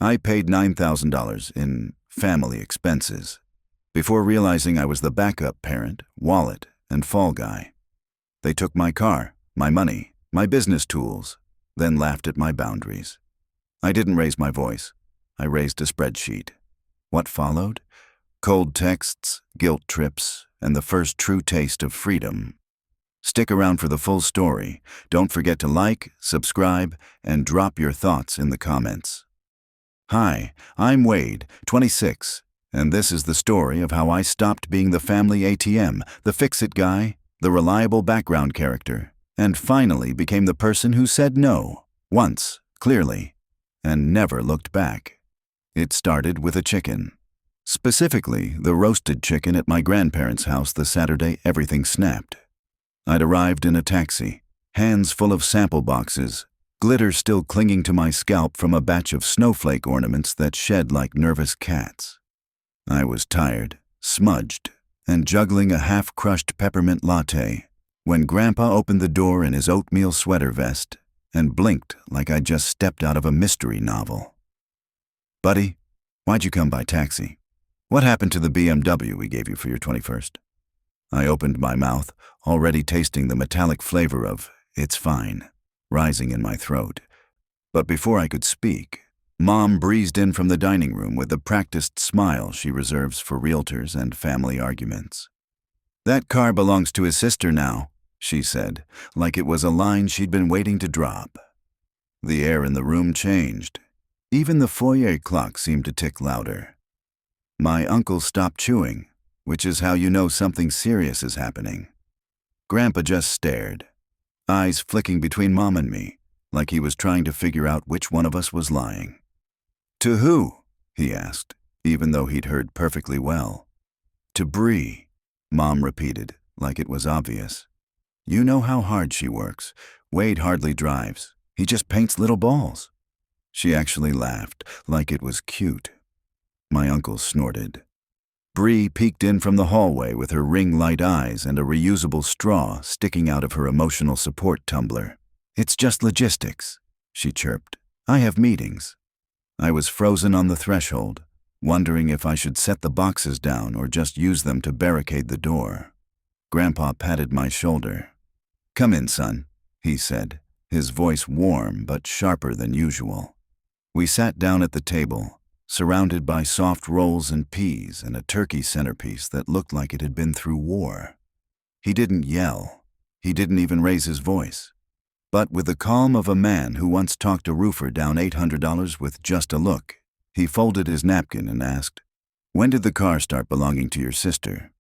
I paid $9,000 in family expenses before realizing I was the backup parent, wallet, and fall guy. They took my car, my money, my business tools, then laughed at my boundaries. I didn't raise my voice. I raised a spreadsheet. What followed? Cold texts, guilt trips, and the first true taste of freedom. Stick around for the full story. Don't forget to like, subscribe, and drop your thoughts in the comments. Hi, I'm Wade, 26, and this is the story of how I stopped being the family ATM, the fix-it guy, the reliable background character, and finally became the person who said no, once, clearly, and never looked back. It started with a chicken. Specifically, the roasted chicken at my grandparents' house the Saturday everything snapped. I'd arrived in a taxi, hands full of sample boxes, glitter still clinging to my scalp from a batch of snowflake ornaments that shed like nervous cats. I was tired, smudged, and juggling a half-crushed peppermint latte when Grandpa opened the door in his oatmeal sweater vest and blinked like I'd just stepped out of a mystery novel. "Buddy, why'd you come by taxi? What happened to the BMW we gave you for your 21st? I opened my mouth, already tasting the metallic flavor of "it's fine" rising in my throat. But before I could speak, Mom breezed in from the dining room with the practiced smile she reserves for realtors and family arguments. "That car belongs to his sister now," she said, like it was a line she'd been waiting to drop. The air in the room changed. Even the foyer clock seemed to tick louder. My uncle stopped chewing, which is how you know something serious is happening. Grandpa just stared, eyes flicking between Mom and me, like he was trying to figure out which one of us was lying. "To who?" he asked, even though he'd heard perfectly well. "To Bree," Mom repeated, like it was obvious. "You know how hard she works. Wade hardly drives. He just paints little balls." She actually laughed, like it was cute. My uncle snorted. Bree peeked in from the hallway with her ring-light eyes and a reusable straw sticking out of her emotional support tumbler. "It's just logistics," she chirped. "I have meetings." I was frozen on the threshold, wondering if I should set the boxes down or just use them to barricade the door. Grandpa patted my shoulder. "Come in, son," he said, his voice warm but sharper than usual. We sat down at the table, surrounded by soft rolls and peas and a turkey centerpiece that looked like it had been through war. He didn't yell. He didn't even raise his voice. But with the calm of a man who once talked a roofer down $800 with just a look, he folded his napkin and asked, "When did the car start belonging to your sister?"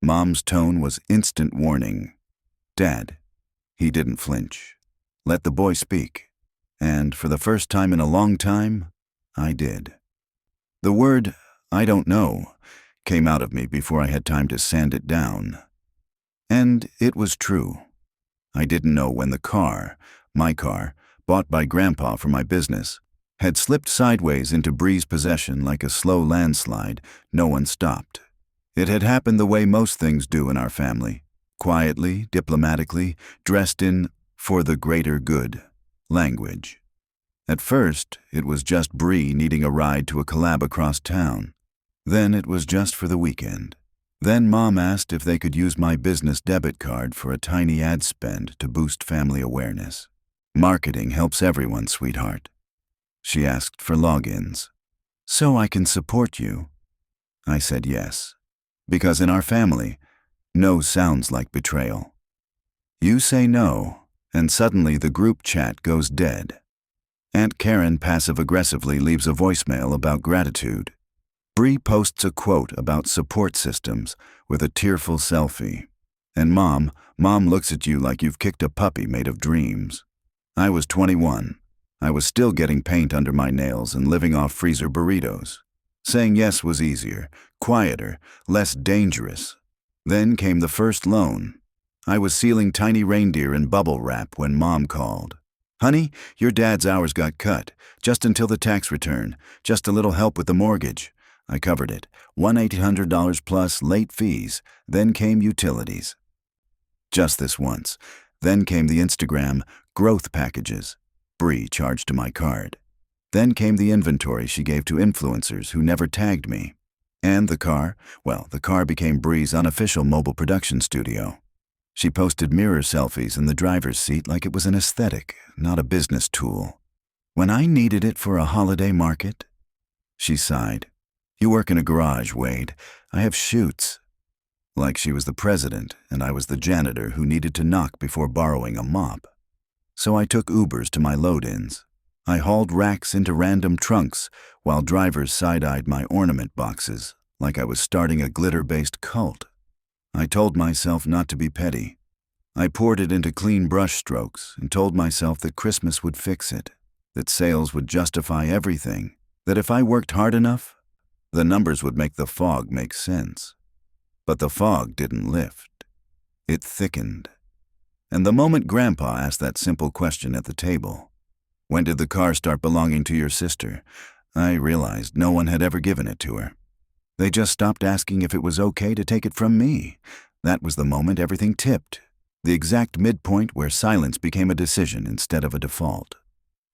Mom's tone was instant warning. "Dad." He didn't flinch. "Let the boy speak." And for the first time in a long time, I did. The word, "I don't know," came out of me before I had time to sand it down. And it was true. I didn't know when the car, my car, bought by Grandpa for my business, had slipped sideways into Bree's possession like a slow landslide. No one stopped. It had happened the way most things do in our family, quietly, diplomatically, dressed in "for the greater good" language. At first, it was just Bree needing a ride to a collab across town. Then it was just for the weekend. Then Mom asked if they could use my business debit card for a tiny ad spend to boost family awareness. "Marketing helps everyone, sweetheart." She asked for logins. "So I can support you?" I said yes, because in our family, no sounds like betrayal. You say no, and suddenly the group chat goes dead. Aunt Karen passive-aggressively leaves a voicemail about gratitude. Bree posts a quote about support systems with a tearful selfie. And Mom looks at you like you've kicked a puppy made of dreams. I was 21. I was still getting paint under my nails and living off freezer burritos. Saying yes was easier, quieter, less dangerous. Then came the first loan. I was sealing tiny reindeer in bubble wrap when Mom called. "Honey, your dad's hours got cut, just until the tax return, just a little help with the mortgage." I covered it, $1,800 plus late fees, then came utilities. Just this once. Then came the Instagram growth packages. Bree charged to my card. Then came the inventory she gave to influencers who never tagged me. And the car, well, the car became Bree's unofficial mobile production studio. She posted mirror selfies in the driver's seat like it was an aesthetic, not a business tool. When I needed it for a holiday market, she sighed. You work in a garage, Wade. I have shoots. Like she was the president and I was the janitor who needed to knock before borrowing a mop. So I took Ubers to my load-ins. I hauled racks into random trunks while drivers side-eyed my ornament boxes like I was starting a glitter-based cult. I told myself not to be petty. I poured it into clean brush strokes and told myself that Christmas would fix it, that sales would justify everything, that if I worked hard enough, the numbers would make the fog make sense. But the fog didn't lift. It thickened. And the moment Grandpa asked that simple question at the table, when did the car start belonging to your sister, I realized no one had ever given it to her. They just stopped asking if it was okay to take it from me. That was the moment everything tipped, the exact midpoint where silence became a decision instead of a default.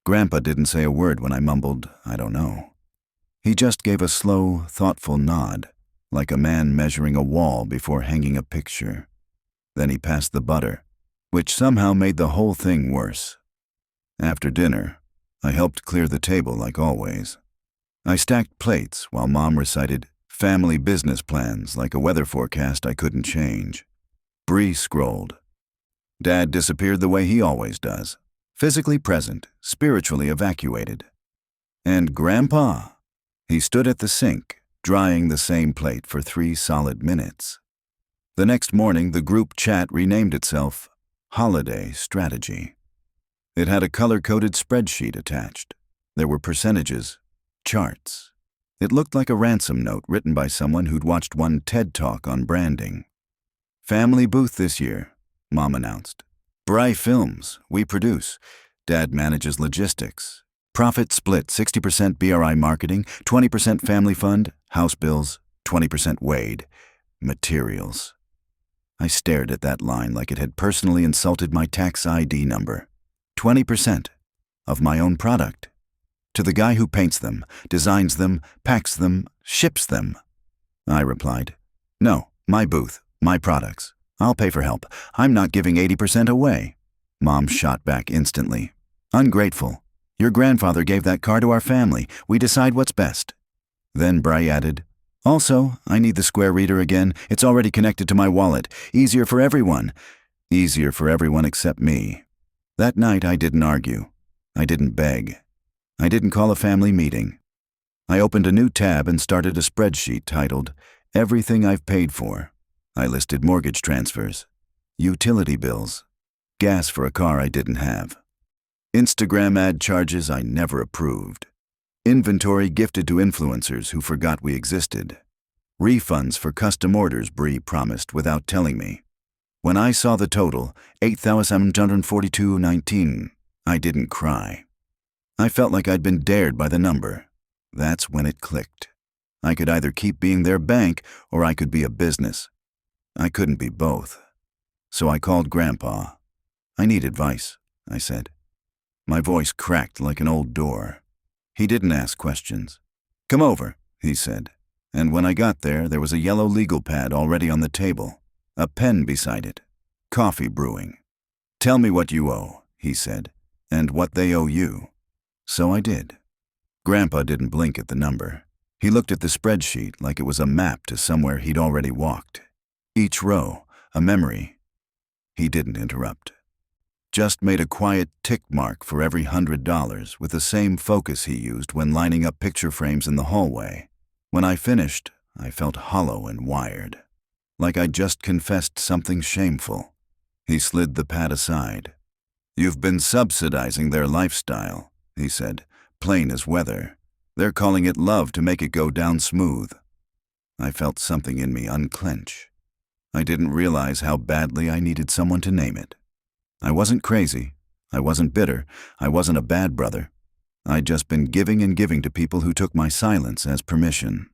Grandpa didn't say a word when I mumbled, I don't know. He just gave a slow, thoughtful nod, like a man measuring a wall before hanging a picture. Then he passed the butter, which somehow made the whole thing worse. After dinner, I helped clear the table like always. I stacked plates while Mom recited family business plans like a weather forecast I couldn't change. Bree scrolled. Dad disappeared the way he always does, physically present, spiritually evacuated. And Grandpa, he stood at the sink, drying the same plate for 3 solid minutes. The next morning, the group chat renamed itself Holiday Strategy. It had a color-coded spreadsheet attached. There were percentages, charts. It looked like a ransom note written by someone who'd watched one TED Talk on branding. Family booth this year, Mom announced. Bry Films, we produce. Dad manages logistics. Profit split 60% BRI marketing, 20% family fund, house bills, 20% Wade. Materials. I stared at that line like it had personally insulted my tax ID number. 20% of my own product. To the guy who paints them, designs them, packs them, ships them. I replied, no, my booth, my products. I'll pay for help. I'm not giving 80% away. Mom shot back instantly. Ungrateful. Your grandfather gave that car to our family. We decide what's best. Then Bry added, also, I need the Square reader again. It's already connected to my wallet. Easier for everyone. Easier for everyone except me. That night I didn't argue. I didn't beg. I didn't call a family meeting. I opened a new tab and started a spreadsheet titled, Everything I've Paid For. I listed mortgage transfers, utility bills, gas for a car I didn't have, Instagram ad charges I never approved, inventory gifted to influencers who forgot we existed, refunds for custom orders Bree promised without telling me. When I saw the total, $8,742.19, I didn't cry. I felt like I'd been dared by the number. That's when it clicked. I could either keep being their bank or I could be a business. I couldn't be both. So I called Grandpa. I need advice, I said. My voice cracked like an old door. He didn't ask questions. Come over, he said. And when I got there, there was a yellow legal pad already on the table, a pen beside it, coffee brewing. Tell me what you owe, he said, and what they owe you. So I did. Grandpa didn't blink at the number. He looked at the spreadsheet like it was a map to somewhere he'd already walked. Each row, a memory. He didn't interrupt. Just made a quiet tick mark for every $100 with the same focus he used when lining up picture frames in the hallway. When I finished, I felt hollow and wired, like I'd just confessed something shameful. He slid the pad aside. You've been subsidizing their lifestyle, he said, plain as weather. They're calling it love to make it go down smooth. I felt something in me unclench. I didn't realize how badly I needed someone to name it. I wasn't crazy. I wasn't bitter. I wasn't a bad brother. I'd just been giving and giving to people who took my silence as permission.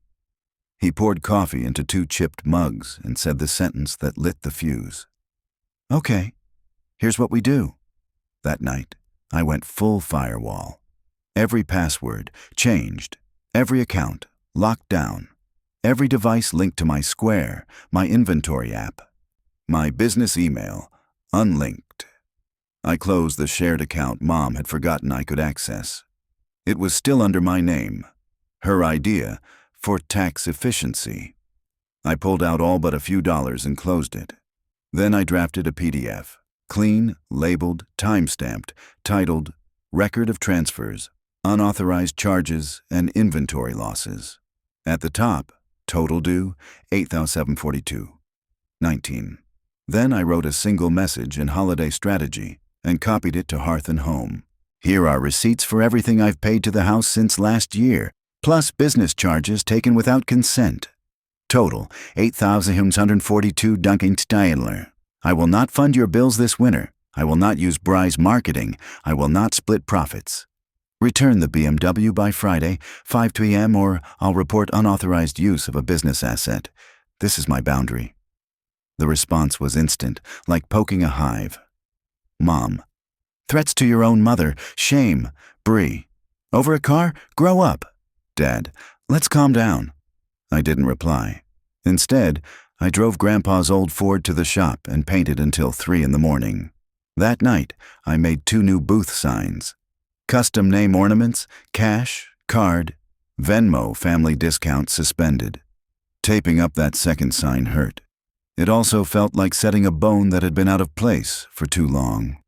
He poured coffee into 2 chipped mugs and said the sentence that lit the fuse. Okay, here's what we do. That night, I went full firewall. Every password changed. Every account locked down. Every device linked to my Square, my inventory app. My business email unlinked. I closed the shared account Mom had forgotten I could access. It was still under my name. Her idea for tax efficiency. I pulled out all but a few dollars and closed it. Then I drafted a PDF, clean, labeled, time-stamped, titled Record of Transfers, Unauthorized Charges, and Inventory Losses. At the top, total due, $8,742.19. Then I wrote a single message in holiday strategy and copied it to Hearth and Home. Here are receipts for everything I've paid to the house since last year, plus business charges taken without consent. Total, $8,142.19. I will not fund your bills this winter. I will not use Bry's marketing. I will not split profits. Return the BMW by Friday, 5 p.m. or I'll report unauthorized use of a business asset. This is my boundary. The response was instant, like poking a hive. Mom. Threats to your own mother. Shame. Bree. Over a car? Grow up. Dad. Let's calm down. I didn't reply. Instead, I drove Grandpa's old Ford to the shop and painted until 3 in the morning. That night, I made 2 new booth signs. Custom name ornaments, cash, card, Venmo family discount suspended. Taping up that second sign hurt. It also felt like setting a bone that had been out of place for too long.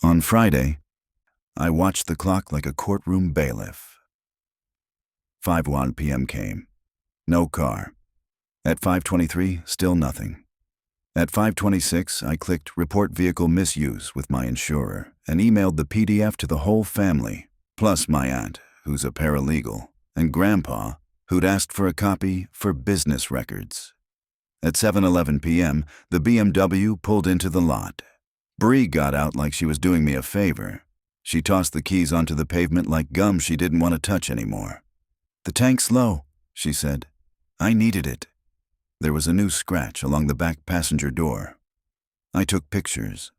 On Friday, I watched the clock like a courtroom bailiff. 5:01 p.m. came. No car. At 5:23, still nothing. At 5:26, I clicked Report Vehicle Misuse with my insurer and emailed the PDF to the whole family, plus my aunt, who's a paralegal, and Grandpa, who'd asked for a copy for business records. At 7:11 p.m., the BMW pulled into the lot. Bree got out like she was doing me a favor. She tossed the keys onto the pavement like gum she didn't want to touch anymore. The tank's low, she said. I needed it. There was a new scratch along the back passenger door. I took pictures.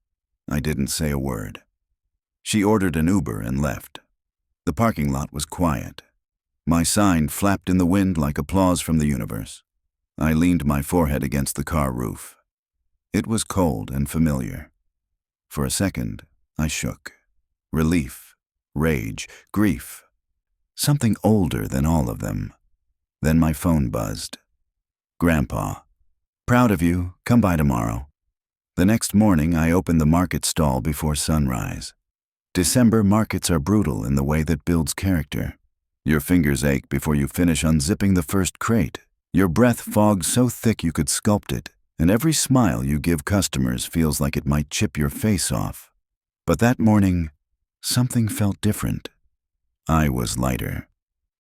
I didn't say a word. She ordered an Uber and left. The parking lot was quiet. My sign flapped in the wind like applause from the universe. I leaned my forehead against the car roof. It was cold and familiar. For a second, I shook. Relief, rage, grief. Something older than all of them. Then my phone buzzed. Grandpa. Proud of you. Come by tomorrow. The next morning, I opened the market stall before sunrise. December markets are brutal in the way that builds character. Your fingers ache before you finish unzipping the first crate. Your breath fogs so thick you could sculpt it, and every smile you give customers feels like it might chip your face off. But that morning, something felt different. I was lighter.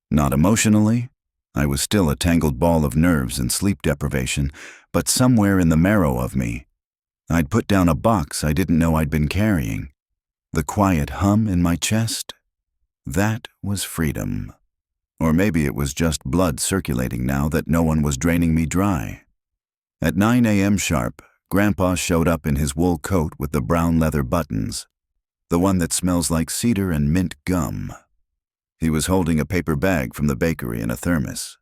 Not emotionally. I was still a tangled ball of nerves and sleep deprivation, but somewhere in the marrow of me, I'd put down a box I didn't know I'd been carrying. The quiet hum in my chest, that was freedom. Or maybe it was just blood circulating now that no one was draining me dry. At 9 a.m. sharp, Grandpa showed up in his wool coat with the brown leather buttons, the one that smells like cedar and mint gum. He was holding a paper bag from the bakery and a thermos.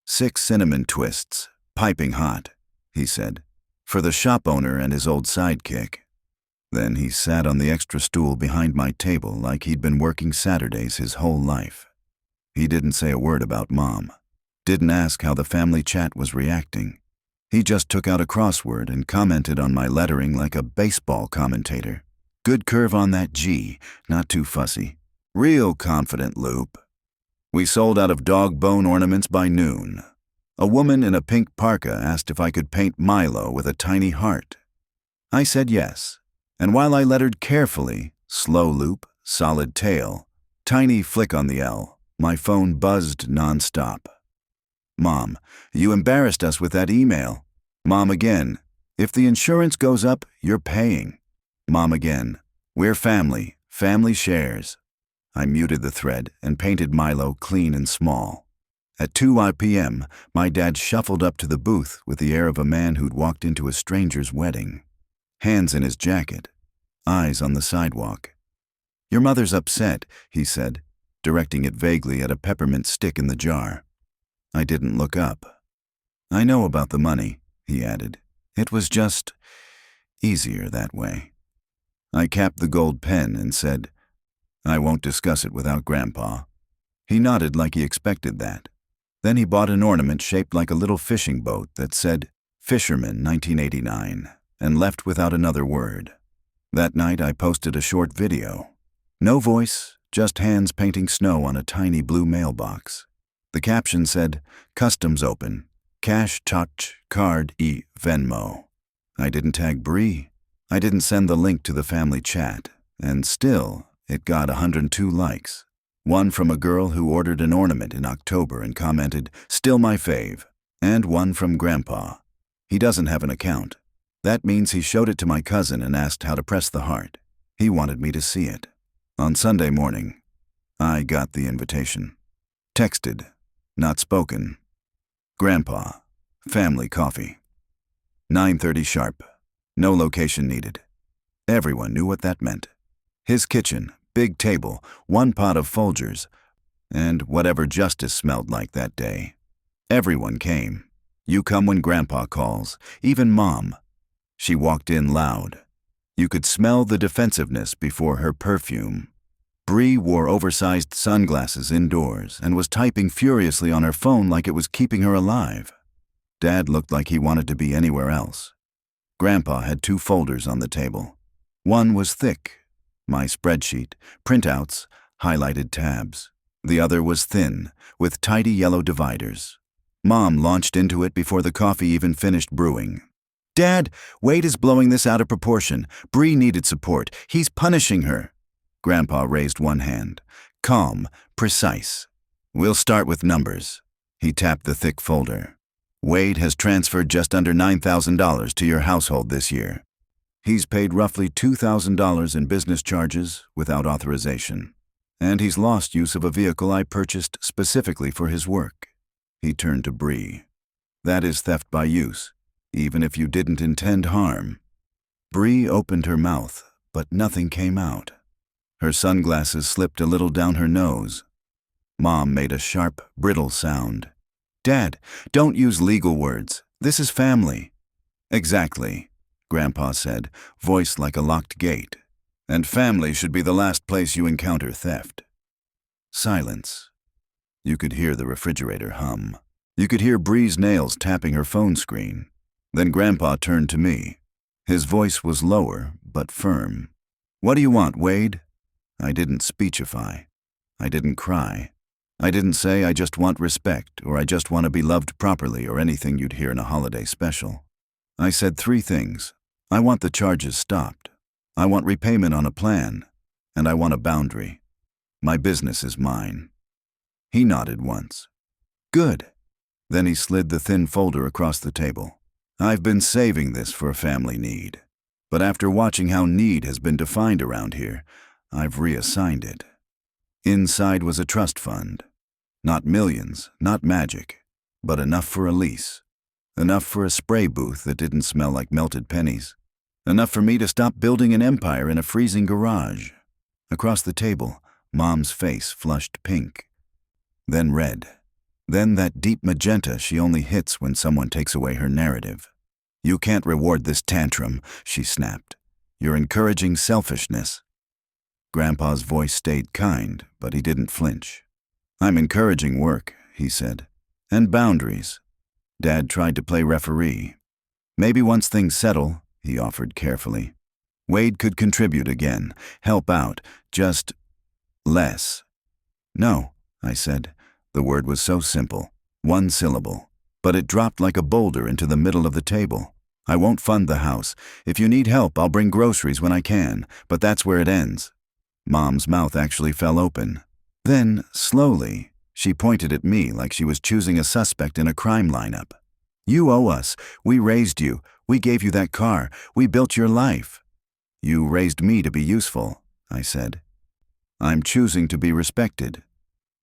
6 cinnamon twists, piping hot, he said, for the shop owner and his old sidekick. Then he sat on the extra stool behind my table like he'd been working Saturdays his whole life. He didn't say a word about Mom. Didn't ask how the family chat was reacting. He just took out a crossword and commented on my lettering like a baseball commentator. Good curve on that G, not too fussy. Real confident loop. We sold out of dog bone ornaments by noon. A woman in a pink parka asked if I could paint Milo with a tiny heart. I said yes, and while I lettered carefully, slow loop, solid tail, tiny flick on the L, my phone buzzed nonstop. Mom, you embarrassed us with that email. Mom again, if the insurance goes up, you're paying. Mom again, we're family, family shares. I muted the thread and painted Milo clean and small. At 2 p.m., my dad shuffled up to the booth with the air of a man who'd walked into a stranger's wedding. Hands in his jacket, eyes on the sidewalk. Your mother's upset, he said. directing it vaguely at a peppermint stick in the jar. I didn't look up. "I know about the money," he added. "It was just easier that way." I capped the gold pen and said, "I won't discuss it without Grandpa." He nodded like he expected that. Then he bought an ornament shaped like a little fishing boat that said, "Fisherman 1989, and left without another word. That night I posted a short video. No voice, just hands painting snow on a tiny blue mailbox. The caption said, "Customs open. Cash, touch, card, Venmo." I didn't tag Bree. I didn't send the link to the family chat. And still, it got 102 likes. One from a girl who ordered an ornament in October and commented, "Still my fave." And one from Grandpa. He doesn't have an account. That means he showed it to my cousin and asked how to press the heart. He wanted me to see it. On Sunday morning, I got the invitation. Texted, not spoken. Grandpa, family coffee. 9:30 sharp. No location needed. Everyone knew what that meant. His kitchen, big table, one pot of Folgers, and whatever justice smelled like that day. Everyone came. You come when Grandpa calls, even Mom. She walked in loud. You could smell the defensiveness before her perfume. Bree wore oversized sunglasses indoors and was typing furiously on her phone like it was keeping her alive. Dad looked like he wanted to be anywhere else. Grandpa had 2 folders on the table. One was thick, my spreadsheet, printouts, highlighted tabs. The other was thin, with tidy yellow dividers. Mom launched into it before the coffee even finished brewing. "Dad, Wade is blowing this out of proportion. Bree needed support. He's punishing her." Grandpa raised one hand. Calm, precise. "We'll start with numbers." He tapped the thick folder. "Wade has transferred just under $9,000 to your household this year. He's paid roughly $2,000 in business charges without authorization. And he's lost use of a vehicle I purchased specifically for his work." He turned to Bree. "That is theft by use, even if you didn't intend harm." Bree opened her mouth, but nothing came out. Her sunglasses slipped a little down her nose. Mom made a sharp, brittle sound. "Dad, don't use legal words. This is family." "Exactly," Grandpa said, voice like a locked gate. "And family should be the last place you encounter theft." Silence. You could hear the refrigerator hum. You could hear Bree's nails tapping her phone screen. Then Grandpa turned to me. His voice was lower, but firm. "What do you want, Wade?" I didn't speechify. I didn't cry. I didn't say I just want respect or I just want to be loved properly or anything you'd hear in a holiday special. I said 3 things. I want the charges stopped. I want repayment on a plan. And I want a boundary. My business is mine. He nodded once. "Good." Then he slid the thin folder across the table. "I've been saving this for a family need. But after watching how need has been defined around here, I've reassigned it." Inside was a trust fund. Not millions, not magic, but enough for a lease. Enough for a spray booth that didn't smell like melted pennies. Enough for me to stop building an empire in a freezing garage. Across the table, Mom's face flushed pink. Then red. Then that deep magenta she only hits when someone takes away her narrative. "You can't reward this tantrum," she snapped. "You're encouraging selfishness." Grandpa's voice stayed kind, but he didn't flinch. "I'm encouraging work," he said. "And boundaries." Dad tried to play referee. "Maybe once things settle," he offered carefully, "Wade could contribute again, help out, just less." "No," I said. The word was so simple, 1 syllable, but it dropped like a boulder into the middle of the table. "I won't fund the house. If you need help, I'll bring groceries when I can, but that's where it ends." Mom's mouth actually fell open. Then, slowly, she pointed at me like she was choosing a suspect in a crime lineup. "You owe us. We raised you. We gave you that car. We built your life." "You raised me to be useful," I said. "I'm choosing to be respected."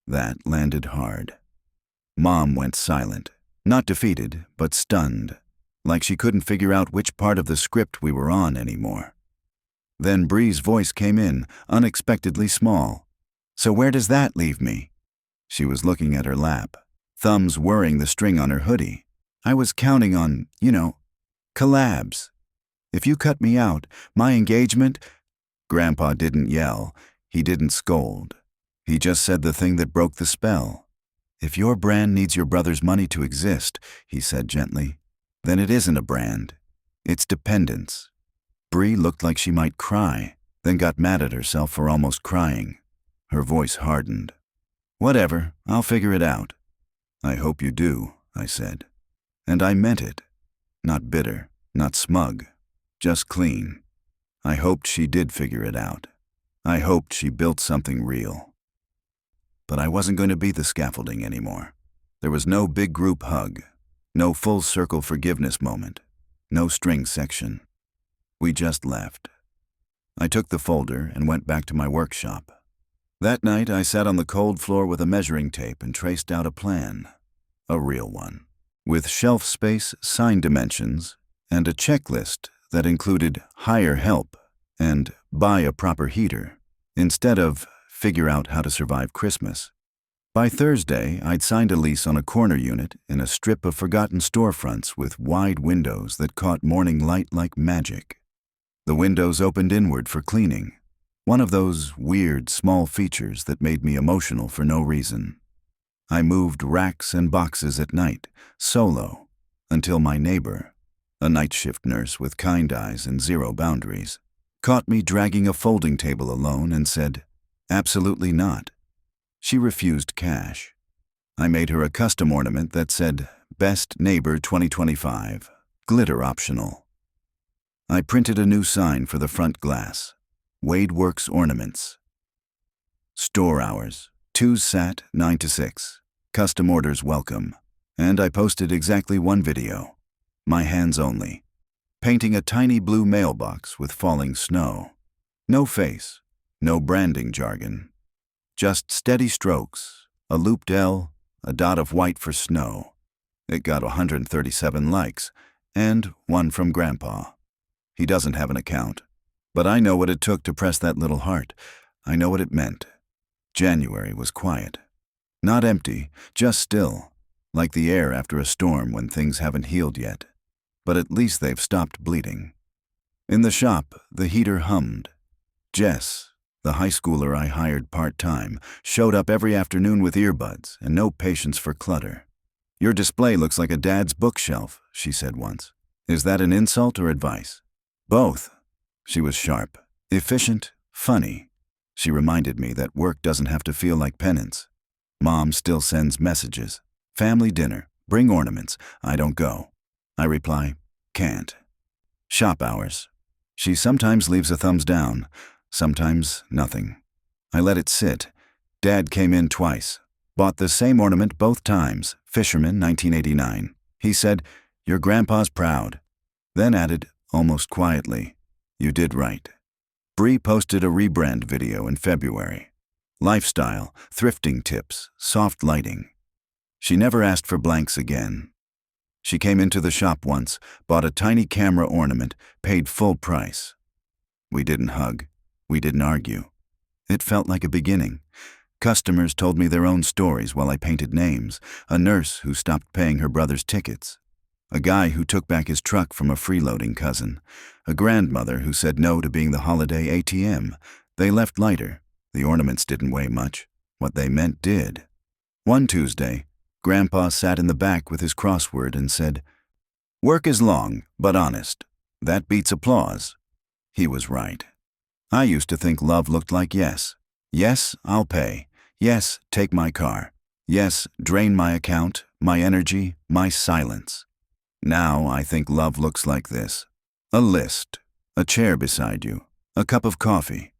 That landed hard. Mom went silent, not defeated, but stunned, like she couldn't figure out which part of the script we were on anymore. Then Bree's voice came in, unexpectedly small. So where does that leave me? She was looking at her lap, thumbs whirring the string on her hoodie. I was counting on, collabs. If you cut me out, my engagement... Grandpa didn't yell. He didn't scold. He just said the thing that broke the spell. If your brand needs your brother's money to exist, he said gently, then it isn't a brand. It's dependence. Bree looked like she might cry, then got mad at herself for almost crying. Her voice hardened. Whatever, I'll figure it out. I hope you do, I said. And I meant it. Not bitter, not smug, just clean. I hoped she did figure it out. I hoped she built something real. But I wasn't going to be the scaffolding anymore. There was no big group hug, no full circle forgiveness moment, no string section. We just left. I took the folder and went back to my workshop. That night I sat on the cold floor with a measuring tape and traced out a plan, a real one, with shelf space, sign dimensions, and a checklist that included hire help and buy a proper heater, instead of figure out how to survive Christmas. By Thursday, I'd signed a lease on a corner unit in a strip of forgotten storefronts with wide windows that caught morning light like magic. The windows opened inward for cleaning, one of those weird small features that made me emotional for no reason. I moved racks and boxes at night, solo, until my neighbor, a night shift nurse with kind eyes and zero boundaries, caught me dragging a folding table alone and said, "Absolutely not." She refused cash. I made her a custom ornament that said, "Best Neighbor 2025, glitter optional." I printed a new sign for the front glass, Wade Works Ornaments. Store hours, 2 Sat 9 to 6, custom orders welcome, and I posted exactly one video. My hands only, painting a tiny blue mailbox with falling snow. No face, no branding jargon. Just steady strokes, a looped L, a dot of white for snow. It got 137 likes, and one from Grandpa. He doesn't have an account, but I know what it took to press that little heart. I know what it meant. January was quiet. Not empty, just still, like the air after a storm when things haven't healed yet. But at least they've stopped bleeding. In the shop, the heater hummed. Jess, the high schooler I hired part-time, showed up every afternoon with earbuds and no patience for clutter. "Your display looks like a dad's bookshelf," she said once. "Is that an insult or advice?" "Both." She was sharp, efficient, funny. She reminded me that work doesn't have to feel like penance. Mom still sends messages. "Family dinner, bring ornaments, I don't go." I reply, "Can't." Shop hours. She sometimes leaves a thumbs down, sometimes nothing. I let it sit. Dad came in twice, bought the same ornament both times, Fisherman, 1989. He said, "Your grandpa's proud." Then added, almost quietly, "You did right." Bree posted a rebrand video in February. Lifestyle, thrifting tips, soft lighting. She never asked for blanks again. She came into the shop once, bought a tiny camera ornament, paid full price. We didn't hug. We didn't argue. It felt like a beginning. Customers told me their own stories while I painted names. A nurse who stopped paying her brother's tickets. A guy who took back his truck from a freeloading cousin. A grandmother who said no to being the holiday ATM. They left lighter. The ornaments didn't weigh much. What they meant did. One Tuesday, Grandpa sat in the back with his crossword and said, "Work is long, but honest. That beats applause." He was right. I used to think love looked like yes. Yes, I'll pay. Yes, take my car. Yes, drain my account, my energy, my silence. Now I think love looks like this. A list, a chair beside you, a cup of coffee.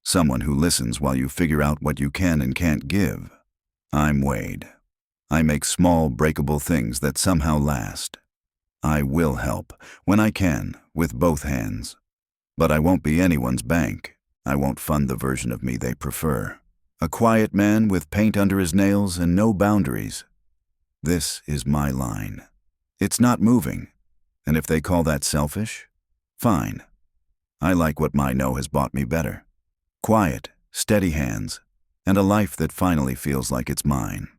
Someone who listens while you figure out what you can and can't give. I'm Wade. I make small, breakable things that somehow last. I will help, when I can, with both hands. But I won't be anyone's bank. I won't fund the version of me they prefer. A quiet man with paint under his nails and no boundaries. This is my line. It's not moving. And if they call that selfish, fine. I like what my no has bought me better. Quiet, steady hands, and a life that finally feels like it's mine.